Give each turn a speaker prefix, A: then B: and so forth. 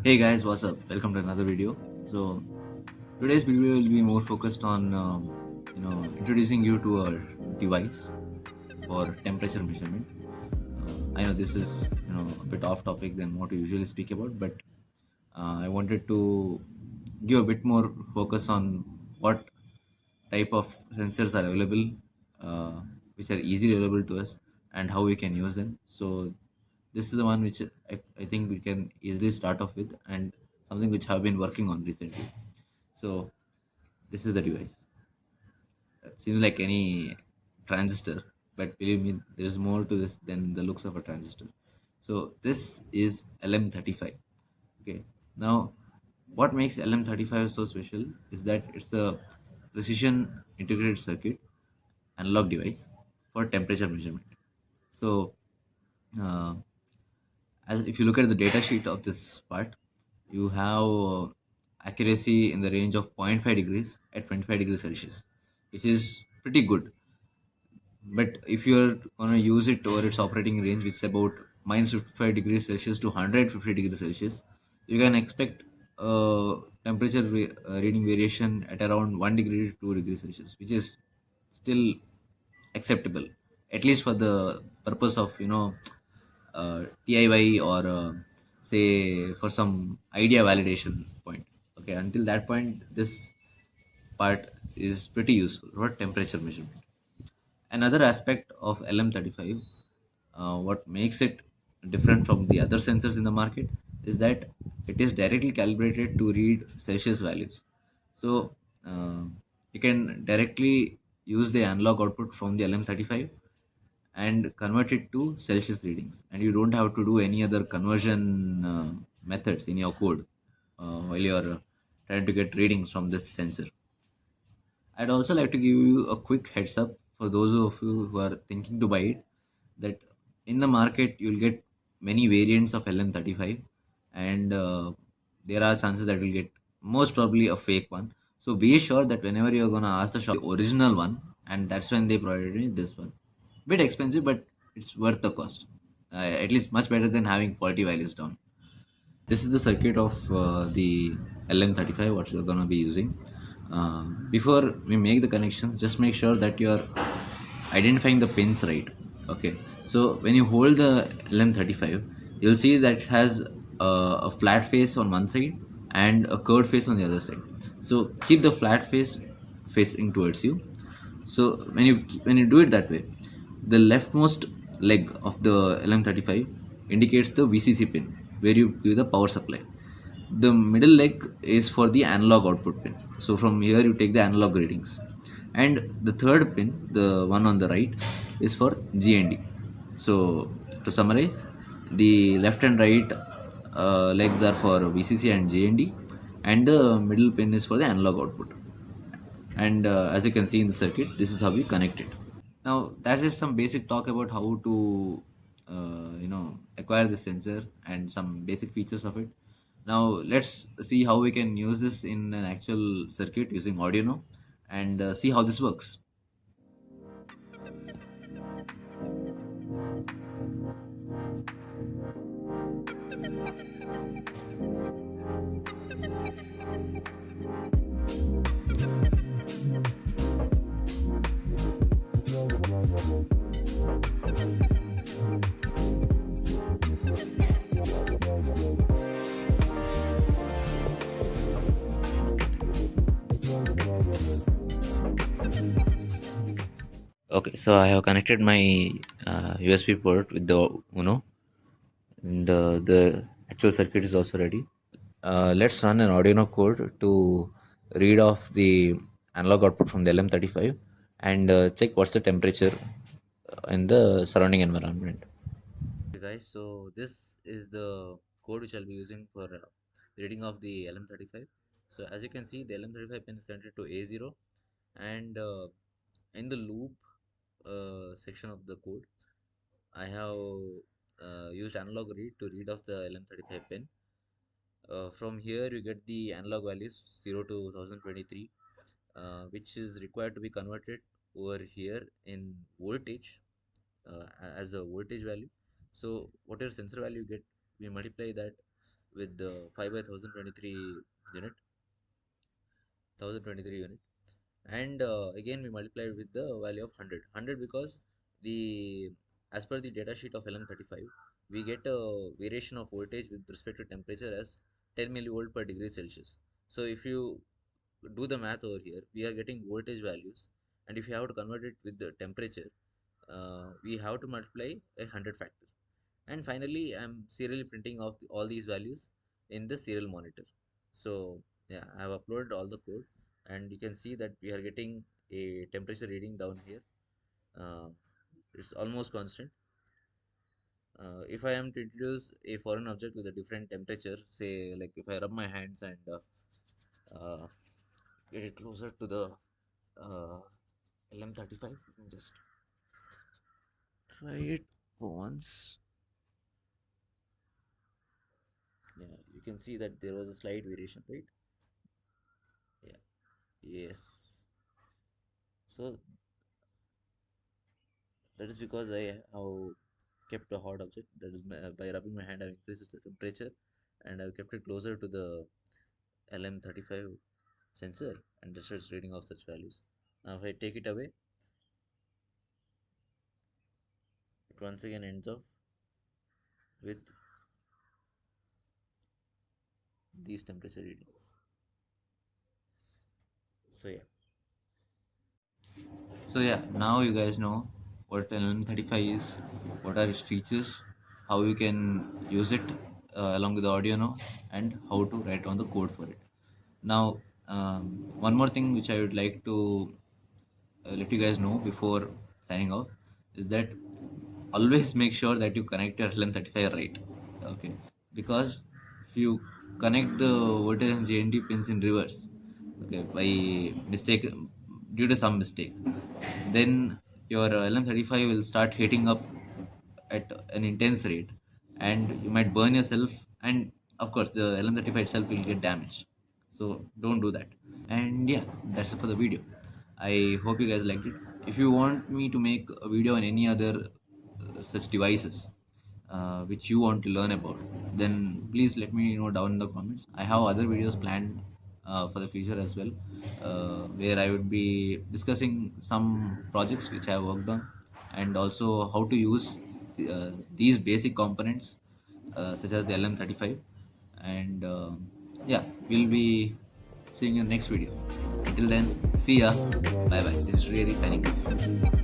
A: Hey guys, what's up? Welcome to another video. So today's video will be more focused on introducing you to a device for temperature measurement. I know this is a bit off topic than what we usually speak about, but I wanted to give a bit more focus on what type of sensors are available, uh, which are easily available to us, and how we can use them. So this is the one which I think we can easily start off with, and something which I've been working on recently. So this is the device. It seems like any transistor, but believe me, there is more to this than the looks of a transistor. So this is LM35. Okay. Now, what makes LM35 so special is that it's a precision integrated circuit analog device for temperature measurement. So, uh, as if you look at the data sheet of this part, you have accuracy in the range of zero point 0.5 degrees at 25 degrees Celsius, which is pretty good. But if you're gonna use it over its operating range, which is about minus 55 degrees Celsius to 150 degrees Celsius, you can expect temperature reading variation at around 1 degree to 2 degrees Celsius, which is still acceptable, at least for the purpose of DIY or say for some idea validation point. Okay, until that point, this part is pretty useful for temperature measurement. Another aspect of LM35, what makes it different from the other sensors in the market, is that it is directly calibrated to read Celsius values. So you can directly use the analog output from the LM35 and convert it to Celsius readings, and you don't have to do any other conversion methods in your code while you're trying to get readings from this sensor. I'd also like to give you a quick heads up for those of you who are thinking to buy it, that in the market you'll get many variants of LM35, and there are chances that you'll get most probably a fake one. So be sure that whenever you're gonna ask the shop the original one, and that's when they provided me this one. Bit expensive, but it's worth the cost. At least much better than having quality values down. This is the circuit of the LM35 what you're gonna be using. Before we make the connection, just make sure that you're identifying the pins right. Okay, so when you hold the LM35, you'll see that it has a flat face on one side and a curved face on the other side. So keep the flat face facing towards you. So when you do it that way, the leftmost leg of the LM35 indicates the VCC pin where you give the power supply. The middle leg is for the analog output pin. So from here you take the analog readings. And the third pin, the one on the right, is for GND. So to summarize, the left and right legs are for VCC and GND, and the middle pin is for the analog output. And as you can see in the circuit, this is how we connect it. Now that's just some basic talk about how to acquire the sensor and some basic features of it. Now let's see how we can use this in an actual circuit using Arduino, and see how this works. Okay, so I have connected my USB port with the Uno, and the actual circuit is also ready. Let's run an Arduino code to read off the analog output from the LM35 and check what's the temperature in the surrounding environment. Okay, guys, so this is the code which I'll be using for reading of the LM35. So as you can see, the LM35 pin is connected to A0, and in the loop section of the code, I have used analog read to read off the LM35 pin. From here, you get the analog values 0 to 1023, which is required to be converted over here in voltage, as a voltage value. So, whatever sensor value you get, we multiply that with the 5 by 1023 unit, 1023 unit, and again we multiplied with the value of 100 because the as per the data sheet of LM35 we get a variation of voltage with respect to temperature as 10 millivolt per degree Celsius. So if you do the math over here, we are getting voltage values, and if you have to convert it with the temperature, we have to multiply 100 factor. And finally I'm serially printing off all these values in the serial monitor. So yeah, I have uploaded all the code, and you can see that we are getting a temperature reading down here. uh, it's almost constant. If I am to introduce a foreign object with a different temperature, say like if I rub my hands and uh, get it closer to the uh, LM35, you can just try it for once. Yeah, you can see that there was a slight variation, right? Yeah. Yes. So that is because I have kept a hot object. That is by rubbing my hand, I've increased the temperature, and I've kept it closer to the LM35 sensor, and it starts reading off such values. Now, if I take it away, it once again ends off with these temperature readings. So yeah. So yeah, now you guys know what an LM35 is, what are its features, how you can use it along with the Arduino, and how to write on the code for it. Now, one more thing which I would like to let you guys know before signing off is that always make sure that you connect your LM35 right. Okay, because if you connect the voltage and GND pins in reverse, okay, by mistake, due to some mistake, then your LM35 will start heating up at an intense rate, and you might burn yourself, and of course the LM35 itself will get damaged. So don't do that. And yeah, that's it for the video. I hope you guys liked it. If you want me to make a video on any other such devices which you want to learn about, then please let me know down in the comments. I have other videos planned for the future as well, where I would be discussing some projects which I have worked on, and also how to use these basic components such as the LM35. And yeah, we'll be seeing you in the next video. Until then, see ya. Bye bye. This is really signing off.